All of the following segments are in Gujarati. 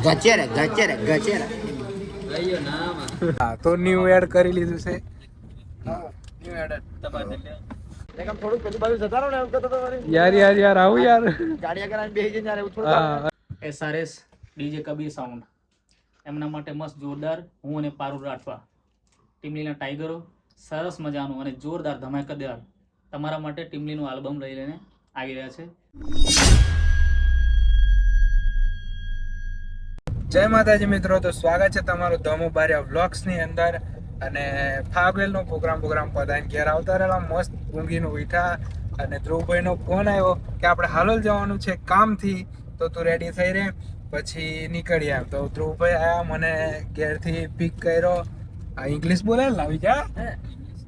ગચેરે ગચેરે ગચેરે હા તો ન્યુ એડ કરી લીધું છે. યાર યાર યાર આવું યાર SRS DJ કબીર સાઉન્ડ એમના માટે મસ્ત જોરદાર હું અને પારુલ રાઠવા ટીમલીના ટાઈગરો સરસ મજાનું અને જોરદાર ધમાકેદાર તમારા માટે ટીમલીનું આલ્બમ લઈ લઈને આવી રહ્યા છે. જય માતાજી મિત્રો, તો સ્વાગત છે તમારું ધમો બારિયા વ્લોગ્સ ની અંદર. અને ફાગવેલ નો પ્રોગ્રામ પતાઈને ઘેર આવતા રહેલા મસ્ત ઊંઘીને ઉઠ્યા અને ધ્રુવભાઈ નો ફોન આવ્યો કે આપણે હાલોલ જવાનું છે કામથી, તો તું રેડી થઈ રહે પછી નીકળ્યા. તો ધ્રુવભાઈ આયા, મને ઘેરથી પિક કર્યો. આ ઇંગ્લિશ બોલે લાવી જા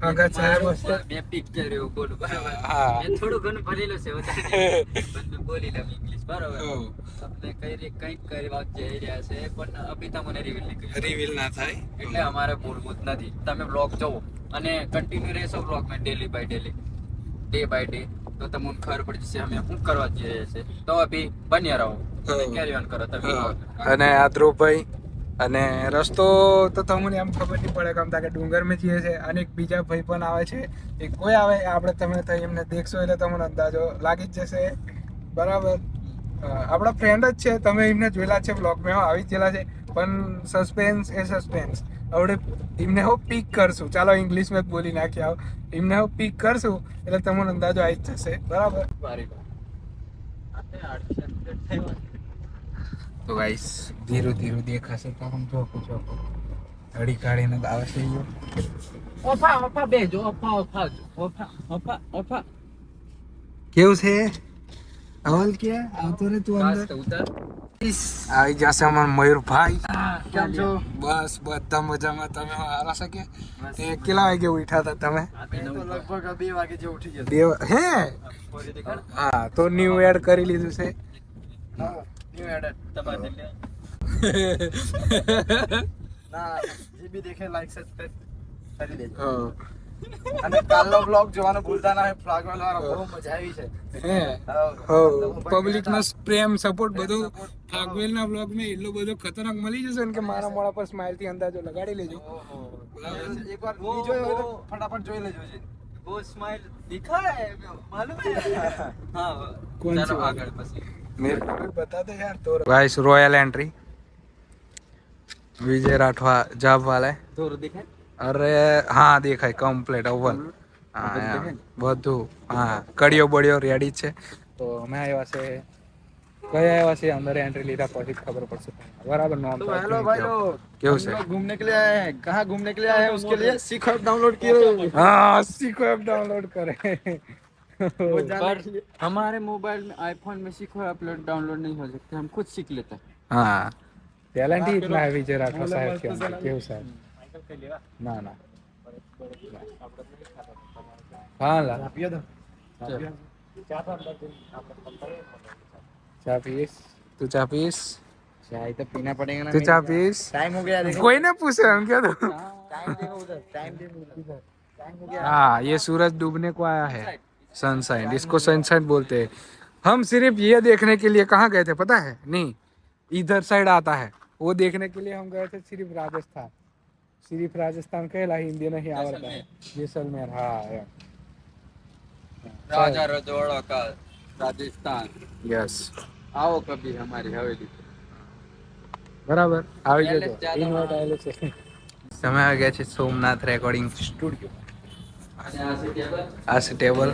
આગળ સાહેબ બે પિક કર્યો બોલ બરાબર. હા મેં થોડું ઘણું ભરેલું છે વધારે પણ બોલી લઉં ઇંગ્લિશ બરાબર. તમને કંઈક કરી વાત જઈ રહ્યા છે પણ અભી તમને રિવીલ નહીં કર્યું. રિવીલ ના થાય એટલે અમારે બોલવું જ નથી. તમે બ્લોગ જોવો અને કન્ટિન્યુ રહેશો બ્લોગમાં daily by daily day by day, તો તમને ખબર પડી જશે અમે શું કરવા જઈ રહ્યા છે. તો અભી બન્યા રહો, કેરી ઓન કરો તમે. અને આ ધ્રુવભાઈ અને રસ્તો તો તમને એમ ખબર નહીં પડે કેમ કે ડુંગરમાં જઈએ છે. અને એક બીજા ભાઈ પણ આવે છે, એ કોઈ આવે આપણે તમે તો એમને દેખશો એટલે તમને અંદાજો લાગી જ જશે બરાબર. આપણા ફ્રેન્ડ જ છે, તમે એમને જોયેલા છે બ્લોગમાં આવી જ ગયેલા છે, પણ સસ્પેન્સ એ સસ્પેન્સ. આપણે એમને હું પીક કરશું, ચાલો ઇંગ્લિશમાં જ બોલી નાખી આવો, એમને હું પીક કરશું એટલે તમને અંદાજો આવી જ જશે બરાબર. તો ગાઈસ ધીરું ધીરું દેખાશે તો હું ચોખ્ખું હળી કાઢીને આવે છે. ઓફા બે જો ઓફા કેવું છે અવલ? કે આવતો રે તું અંદર આવી જશે અમાર મયુરભાઈ. કેમ છો? બસ બધા મજામાં. તમે હારા છે કે તે કેટલા વાગે ઉઠ્યા હતા તમે? લગભગ 2 વાગે જે ઉઠી ગયો. હે હા તો ન્યુ એડ કરી લીધું છે. ન્યુ એડેડ ના જીબી દેખે લાઈક સબસ્ક્રાઇબ કરી દેજો. અને કાલનો બ્લોગ જોવાનું ભૂલતા ના. ફ્લાગવાલ વાળા બહુ મજા આવી છે. હે હો પબ્લિક નો પ્રેમ સપોર્ટ બધું ફાગવેલ ના બ્લોગ માં એટલો બધો ખતરનાક મળી જશે ને કે મારા મોડા પર સ્માઈલ થી અંદાજો લગાડી લેજો. એકવાર નહીં જોયો હોય તો ફટાફટ જોઈ લેજો. वो स्माइल दिखा है मालूम है. हाँ कौन सी चलो वाली? आगे પછી मेरे को भी बता दे यार. तो गाइस रॉयल एंट्री विजय राठवा जॉब वाला है. થોડું દેખાય. अरे हाँ देखाय कम्प्लीट अव्वल. हाँ બધું હા કડિયો બડિયો રેડી છે. તો અમે આવ્યા છે કયા આવ્યા છે અંદર એન્ટ્રી લીધા પછી ખબર પડશે બરાબર. નામ तो हेलो भाई लोग, કેવું हम છે? लोग घूमने के लिए आए हैं. कहाँ घूमने के लिए आए हैं उसके लिए सीखो ऐप डाउनलोड किए. हाँ सीखो ऐप डाउनलोड करे. वो जाने पर के लिए हमारे मोबाइल में आईफोन में सीखो अपलोड डाउनलोड नहीं हो सकते, हम खुद सीख लेते हैं. हाँ टैलेंट ही इतना है विजय राठवा साहब के अंदर. केવું સાહેબ? ના ના हाँ ला चा पीस. तू चा पीस? चाय तो पीना पड़ेगा ना. तू चा पीस? टाइम हो गया देखो. कोई ना पूछे हम क्या तो. टाइम देखो उधर. टाइम देखो उधर. टाइम हो गया. हाँ ये सूरज डूबने को आया है. सनसाइन, इसको सनसाइन बोलते हैं. हम सिर्फ ये देखने के लिए कहाँ गए थे पता है? नहीं इधर साइड आता है वो देखने के लिए हम गए थे. सिर्फ राजस्थान. सिर्फ राजस्थान कहला हिंदी नहीं आवड़ता है. जैसलमेर. हाँ राजा रजवाड़ा का राजस्थान. यस आओ कभी हमारी हवेली. બરાબર આવી જજો. ચાલો. ઇન્વાઇટ આવેલો છે. તમે આવી ગયા છે સોમનાથ રેકોર્ડિંગ સ્ટુડિયો. આ છે ટેબલ.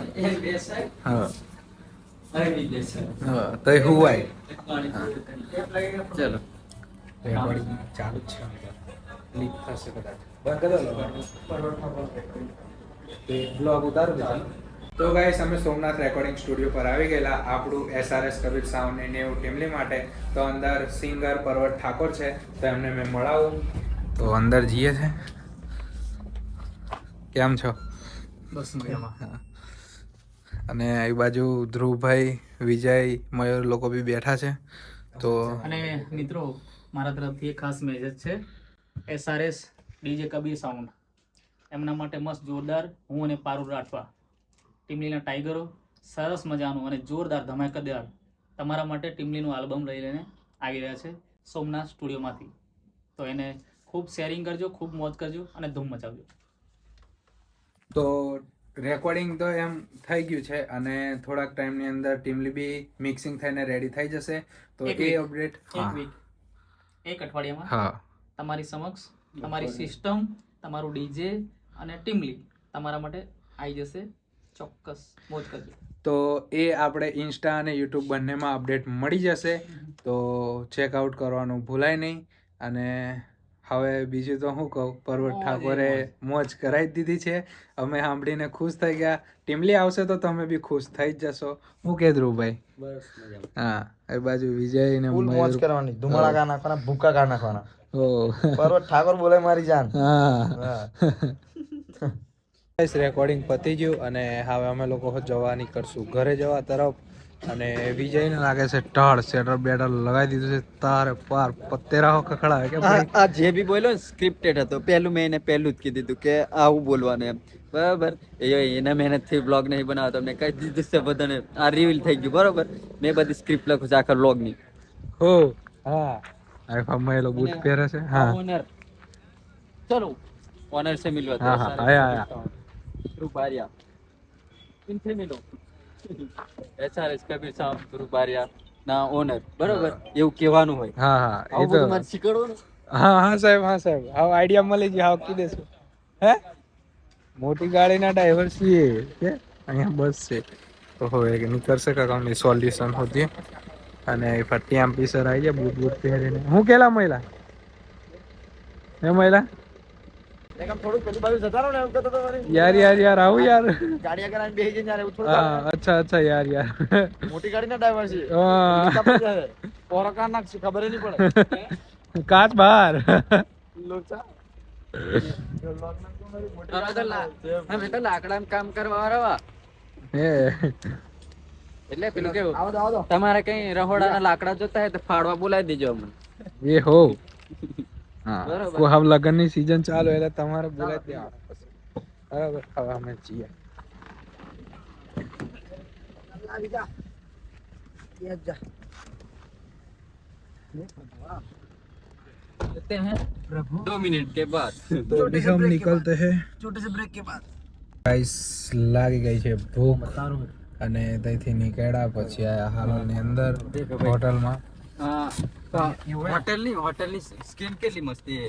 હા હા તો હું આય चलो રેકોર્ડિંગ ચાલુ જ છે. ક્લિક થશે કદાચ. બંધ કરી દો બ્લોગ ઉતારો દે. તો ગાઈસ અમે સોમનાથ રેકોર્ડિંગ સ્ટુડિયો પર આવી ગયેલા આપણું SRS કબીર સાઉન્ડ ને નેવું ટીમલી માટે. તો અંદર સિંગર પર્વત ઠાકોર છે તો એમને મેં મળાવું. તો અંદર જઈએ છે. કેમ છો? બસ મજામાં. અને એ બાજુ ધ્રુવભાઈ વિજય મયુર લોકો બી બેઠા છે. તો અને મિત્રો મારા તરફથી એક ખાસ મેસેજ છે. SRS DJ કબીર સાઉન્ડ એમના માટે મસ્ત જોરદાર હું અને પારુલ રાઠવા ટીમલીના ટાઈગરો સરસ મજાનું અને જોરદાર ધમાકેદાર તમારા માટે ટીમલીનું આલ્બમ લઈ લઈને આવી રહ્યા છે. સોમનાથ સ્ટુડિયોમાંથી. તો એને ખૂબ શેરિંગ કરજો, ખૂબ મોજ કરજો અને ધૂમ મચાવજો. તો રેકોર્ડિંગ તો એમ થઈ ગયું છે અને થોડાક ટાઈમની અંદર ટીમલી બી મિક્સિંગ થઈને રેડી થઈ જશે. તો એક એ week. અપડેટ એક વીક, એક અઠવાડિયામાં હા તમારી સમક્ષ તમારી સિસ્ટમ, તમારું ડીજે અને ટીમલી તમારા માટે આવી જશે. ચોક્કસ મોજ કરજો. તો એ આપણે ઇન્સ્ટા અને યુટ્યુબ બંનેમાં અપડેટ મળી જશે. તો ચેકઆઉટ કરવાનું ભૂલાય નહીં. અને હવે બીજું તો શું કહું, પર્વત ઠાકોરે મોજ કરાવી દીધી છે. અમે સાંભળીને ખુશ થઈ ગયા. ટીમલી આવશે તો તમે બી ખુશ થઈ જ જશો. હું કે ધ્રુવભાઈ? बस मजा હા, એ બાજુ વિજય ને ફૂલ મોજ મયુર. કરવાની, ધુમાડા કા નાખવાના, ભૂકા કા નાખવાના. ઓ પર્વત ઠાકોર બોલે મારી જાન. હા હા. રેકોર્ડિંગ પતી ગયું અને હવે અમે લોકો જવા નીકળશું ઘરે જવા તરફ. અને વિજયને લાગે છે ટળ શેટર બેટર લગાવી દીધું છે. તારે પાર પત્તેરાઓ ખખડાવે કે ભાઈ. આ જે બી બોલ્યો સ્ક્રિપ્ટેડ હતો. પહેલું મેં એને પહેલું જ કીધું હતું કે આવું બોલવાનું એમ, બરાબર. એને મહેનતથી બ્લોગ નહીં બનાવતો, મેં કહી દીધું છે બધાને. આ રિવીલ થઈ ગયું, બરોબર. મેં બધી સ્ક્રિપ્ટ લખું છું આખા બ્લોગની. હો હા, આઈફોનમાં એ લોકો બૂટ પહેરે છે. હા ઓનર, ચલો ઓનર से मिलवा हाँ, हाँ, आया. ध्रुव बारिया, इनसे मिलो. SRS कबीर साहब, ध्रुव बारिया ના ઓનર, બરોબર. એવું કહેવાનું હોય. હા હા, એ આવું તો બધું મારે શીખવાડવાનું. હા હા સાહેબ, હા સાહેબ, હવે આઈડિયા મળી ગયો. હવે કીધે શું હે, મોટી ગાડીના ડ્રાઈવર છીએ કે અહીંયા બસ છે. તો હવે નીકળશે કાકાની સોલ્યુશન હોતી. અને ફટ્ટી આમ પીસર આવી જાય બૂટ બૂટ પહેરીને. હું કેલા મહિલા હે મહિલા થોડુંક પેલી બાજુ જતા રહો ને એવું કહેતો હતો મને. યાર આવું યાર. ગાડી આગળ આવીને બેસી જઈને યાર એવું થોડું હા અચ્છા યાર મોટી ગાડીના ડ્રાઈવર છે. હા. પોરો કાર નાખશે ખબર નહીં પડે. કાચ બહાર. લોચા. અમે તો લાકડામાં કામ કરવા વાળા. હે એટલે પેલું કેવું, આવો દો. તમારે કઈ રહોડાના લાકડા જોતા હોય તો ફાડવા બોલાવી દેજો અમને. એ હો હા, બરોબર. કોઈ હવે લગ્નની સીઝન ચાલુ એટલે તમારે બોલાવી દેવાનું પછી. બરાબર, હવે અમે છીએ. चलते हैं 2 मिनट के बाद. તો અભી હમ નિકલતે હે. छोटे से ब्रेक के बाद ગાઈસ લાગી ગઈ છે ભૂખ અને ત્યાંથી નીકળ્યા પછી આયા હાલોલની અંદર હોટલમાં. હોટલની સ્કીમ કેટલી મસ્તી છે.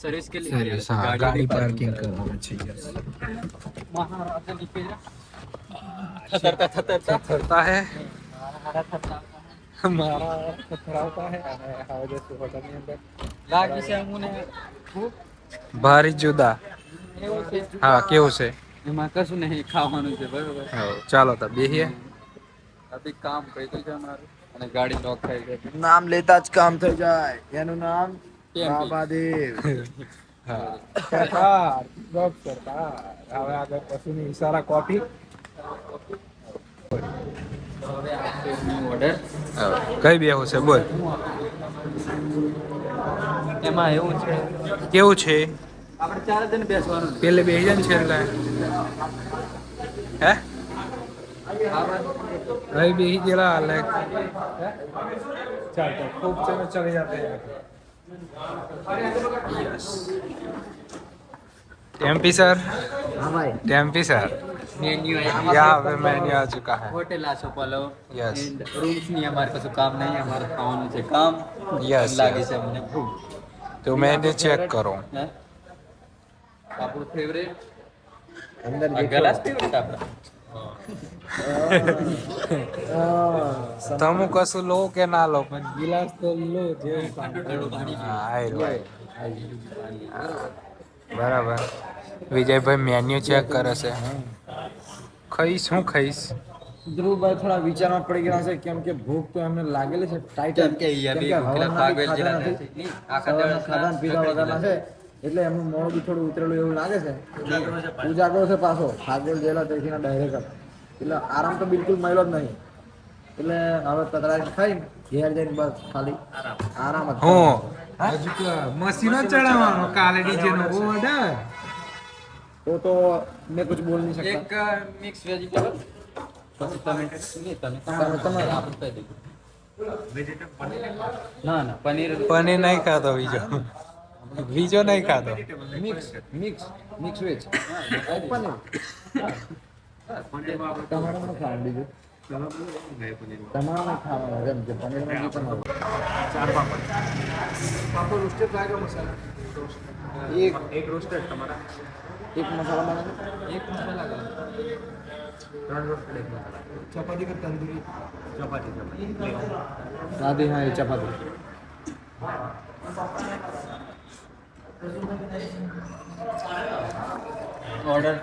સર્વિસ કેટલી સર્વિસ, હા, ગાડી પાર્કિંગ કરવાનું છે. યસ, મહારાજા નીકળ્યા. થતા હે મારા થથરાવતા હે. અને હવે જશું હોટલની અંદર. લાગી છે અમને ભૂખ. ભારી જુદા. એવું છે. હા, કેવું છે? એમાં કશું નહીં, ખાવાનું છે, બરોબર. હા, ચાલો તો બેહીએ. અભી કામ કર્યું છે અમારું અને ગાડી લોક થઈ ગઈ. નામ લેતા જ કામ થઈ જાય. એનું નામ TMP. બાબાદેવ. હા, સરકાર જોબ સરકાર. હવે આગળ પછીની ઈશારા કોફી. ઓર્ડર કઈ બેહું છે બોલ. એમાં એવું છે, કેવું છે? આપણે 4 જણ બેસવાનું છે. પેલે બેહી જાય ને છેલ્લે હે ભાઈ બેહી ગયેલા હાલે. ચાલ તો ખૂબ ચલો ચલે જાતે हैं. यस टेम्पी सर. हाँ भाई. टेम्पी सर मेन्यू यहाँ पे मेन्यू आ चुका है. होटल आशो पालो. Yes. रूम्स नहीं, हमारे पास काम नहीं है, हमारे खाવાનું છે કામ. Yes, લાગે yes. છે મને ભૂખ. तो मैंने चेक करो. હે? આપણું ફેવરેટ अंदर આ ગ્લાસ ફેવરેટ આપણો. તમે કશું લો કે ના લો પણ ગિલાસ તો લો જે બરાબર. વિજયભાઈ મેન્યુ ચેક કરે છે. ખાઈશ હું ખાઈશ. ધ્રુવભાઈ થોડા વિચારમાં પડી ગયા છે કેમ કે ભૂખ તો એમને લાગેલી છે ટાઈટ. કેમ કે અહીંયા બી ભૂખલા પાગલ જેલા નથી. આખા દિવસ ખાધા પીધા વગરના છે એટલે એમનું મોઢું બી થોડું ઉતરેલું એવું લાગે છે. ઉજાગરો છે પાછો ખાગોળ જેલા તેથી ડાયરેક્ટ. એટલે આરામ તો બિલકુલ મળ્યો જ નહીં. એટલે હવે કતરાઈ ખાઈ ઘેર જઈને બસ ખાલી આરામ જ. હું હજુ તો મશીનો ચડાવવાનો કાલે ડીજે નો ઓર્ડર. તો મેં કુછ બોલ નહીં શકતા. એક મિક્સ વેજીટેબલ પછી તમે નહીં, તમે તમે આપણે કહી દીધું. ના ના પનીર પનીર નહીં ખાતો બીજો નહીં ખાતો. મિક્સ વેજ પનીર તમારે મને ખાવાનું બીજું તમારે ખાવાનું એમ કે પનીરમાં જે પણ હોય. પાપડ રોસ્ટેડ ટ્રાય કરો મસાલા એક રોસ્ટેડ તમારા એક મસાલા બનાવો એક મસાલા કરો. 3 રોસ્ટેડ એક મસાલા. ચપાતી કે તંદૂરી સાદી હા એ ચપાતી ઓર્ડર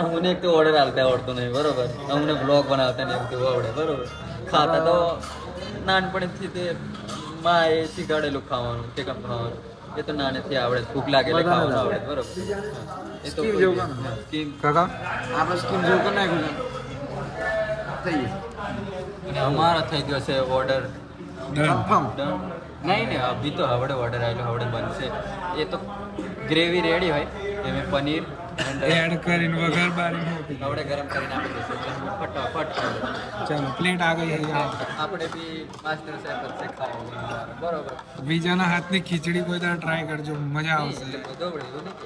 અમને એક તો ઓર્ડર આવતા આવડતો નહીં બરોબર, અમને બ્લોગ બનાવતા નહીં એવું આવડે બરોબર. ખાતા તો નાનપણથી તે માં એ શીખવાડેલું ખાવાનું તે કામ ખાવાનું એ તો નાનેથી આવડે, ભૂખ લાગે એટલે ખાવાનું આવડે બરોબર. એ તો સ્કીમ જેવું કામ. સ્કીમ કાકા આપણે સ્કીમ જેવું કરી નાખ્યું છે થઈ અને અમારા થઈ ગયો છે ઓર્ડર ગયું કન્ફર્મ. નહીં ને અભી તો હવડે ઓર્ડર આવેલો, હવડે બનશે. એ તો ગ્રેવી રેડી હોય એમાં પનીર એડ કરીને વઘાર બારીને આપી દો. હવડે ગરમ કરીને આપી દેશે એટલે ફટાફટ ચાલો પ્લેટ આ ગઈ છે. આપણે બી માસ્ટર શેફ જ છે ખાવાનું બરોબર. બીજાના હાથની ખીચડી કોઈ દર ટ્રાય કરજો, મજા આવશે. એટલે બધું આવડે એવું નહીં કે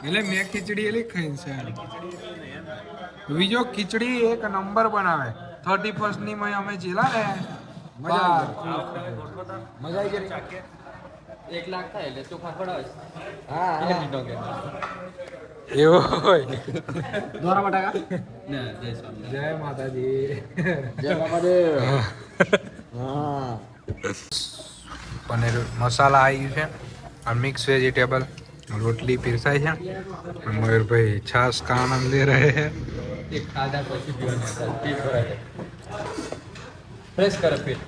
એટલે મેં ખીચડી એલી ખાઈ છે. બીજો ખીચડી એક નંબર બનાવે. 31st ની મેં અમે જેલા ને મજા આવી ગઈ 1 લાખ થાય એટલે ચોખા ખવડાવે છે. હા એટલે મીઠો કે એવો હોય. દ્વારા બટાકા ના જય સ્વામી. જય માતાજી. જય મહાદેવ. હા પનીર મસાલા આવી છે, આ મિક્સ વેજીટેબલ, રોટલી પીરસાય છે. મયુરભાઈ છાસ કા આનંદ લે રહે હે. એક ખાધા પછી પીવાનું હતા, પેટ ભરાય ફ્રેશ કરે પેટ.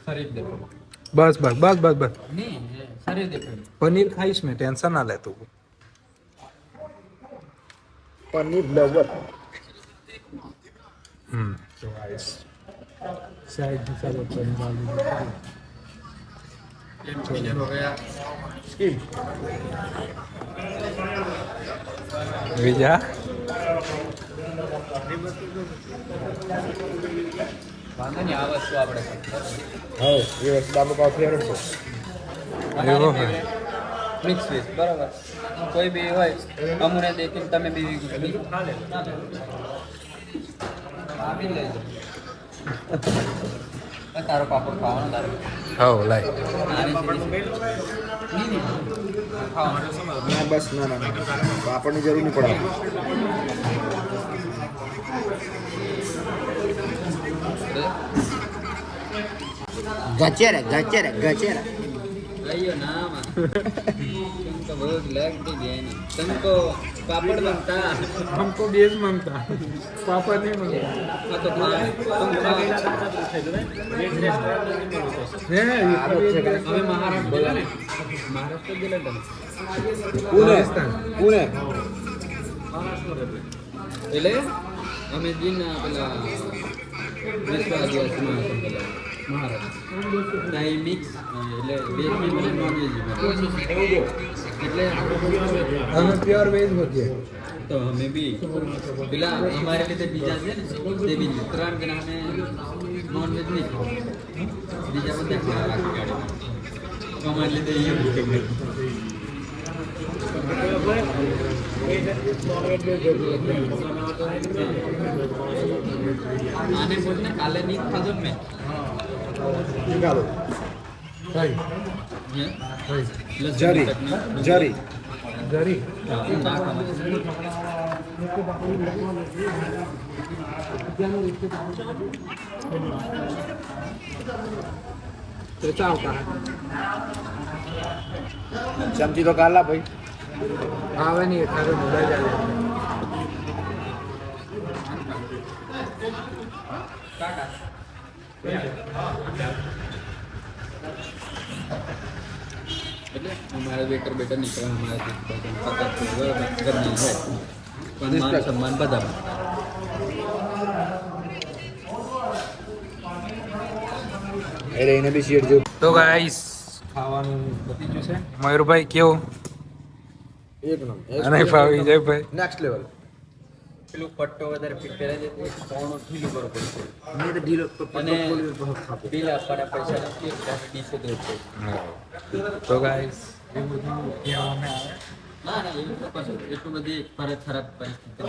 શરીર દેખો બસ બસ બસ બસ બસ. નહીં શરીર દેખો. પનીર ખાઈશ મેં, ટેન્શન ના લે તું. પનીર લવર તો આઈસ સાઈડ હિસાબે પનીર આલુ. હો ગયા સ્કીમ બીજા વાંધો નહીં, આ વસ્તુ આપણે હા એ વસ્તુ આપણો પાસે ફેવરેટ છે. એવો હોય. મિક્સ વેજ બરાબર. કોઈ બી હોય અમુને દેખીને તમે બી આપી લેજો. તારો પાપડ ખાવાનો તારો હવ લાઈ. નાની સીધી નહીં ખાવાનું. ના બસ ના ના પાપડની જરૂર નહીં પડે. ગચેરા अयो नाम तुमको भूख लगती है ना, तुमको पापड़ बनता हमको बेज मांगता, पापा नहीं मांगता. हाँ तो खा तुम खा. है हमें महाराष्ट्र गेला ने महाराष्ट्र गेला તમે પુણે એટલે અમે જીના પેલા વિશ્વ આદિવાસી મહાસંમેલન મહારાષ્ટ્ર ત્યાં મિક્સ એટલે વેજ બી મને નોન વેજ બી એટલે हमें प्योर वेज होती है. તો અમે બી પેલા અમારે લીધે બીજા છે ને તે બી 3 જણા અમે નોન વેજ નહીં ખાવા, બીજા બધા ખાવા રાખી ગાડી અમારે લીધે એવું આને બોલને કાલે નહીં ખાધો ને મેં सही હે सही. લસણની જરી ચટણી. જરી जरी હા, ના ખાવા. तो चावता है. ચમચી તો કાલા ભાઈ. आवे नहीं खावे भूला जाए. એટલે અમારે વેટર બેટર નીકળે અમારે ગરમી હોય પણ માન સન્માન બધા. એટલે એને બી શેડ જો તો ગાઈસ ખાવાનું પતી ગયું છે. મયુરભાઈ કેવું? એક નંબર અને ભાઈ વિજયભાઈ નેક્સ્ટ લેવલ પેલું પટ્ટો વધારે ફિટ કરે છે એ સોનું ઢીલું કરવું પડશે મેં તો ઢીલો અને બિલ આપવાના પૈસા નથી એટલે અમે ડીસે દે છે તો ગાઈસ એ બધું કહેવામાં આવે ના ના એવું તો કશું એટલું બધી ખરાબ પરિસ્થિતિ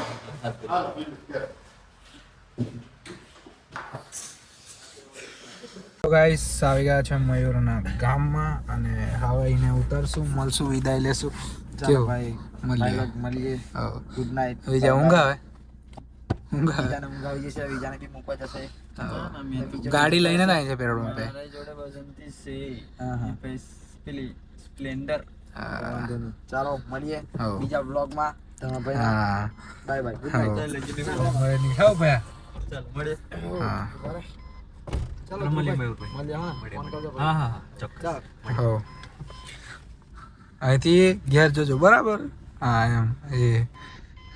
તો ગાઈસ આવી ગયા છે મયુરના ગામમાં અને હવે એને ઉતરશું મળશું વિદાય લેશું કેવું ભાઈ મળીએ મળીએ હા. ગુડ નાઇટ વિજય ઊંઘ આવે ઊંઘ આવે વિજાને ઊંઘ આવી જશે વિજાને બી મૂકવા જશે ગાડી લઈને જાય છે પેટ્રોલ પંપે મારા જોડે વજનથી છે હા, હા. એ પૈસ પેલી સ્પ્લેન્ડર વાંધો નહીં. ચાલો મળીએ હઉ. બીજા વ્લોગમાં તમે ભાઈ હા બાય બાય ગુડ હઉ. નાઇટ હવે નીકળો ભયા ચાલ મળે હા ચાલો મળીએ મળીએ હા ફોન કરજો હા હા ચોક્કસ ચાલ હો અહીંથી ઘેર જજો બરાબર હા એમ એ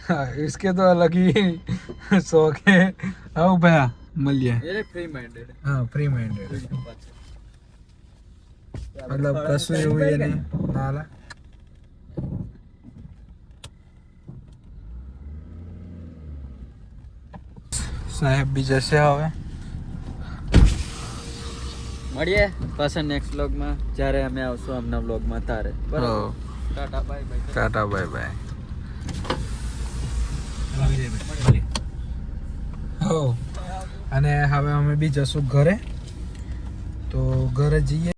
હા इसके तो अलग ही शौक है आओ भैया મળીએ એ ફ્રી માઇન્ડેડ હા ફ્રી માઇન્ડેડ મતલબ કશું એવું એ નહીં નાલા સાહેબ બી જશે હવે મળીએ પાછા નેક્સ્ટ વ્લોગમાં જ્યારે અમે આવશું આમના વ્લોગમાં તારે બરાબર હો Tata bye bye Tata bye bye હો અને હવે અમે બી જશું ઘરે તો ઘરે જઈએ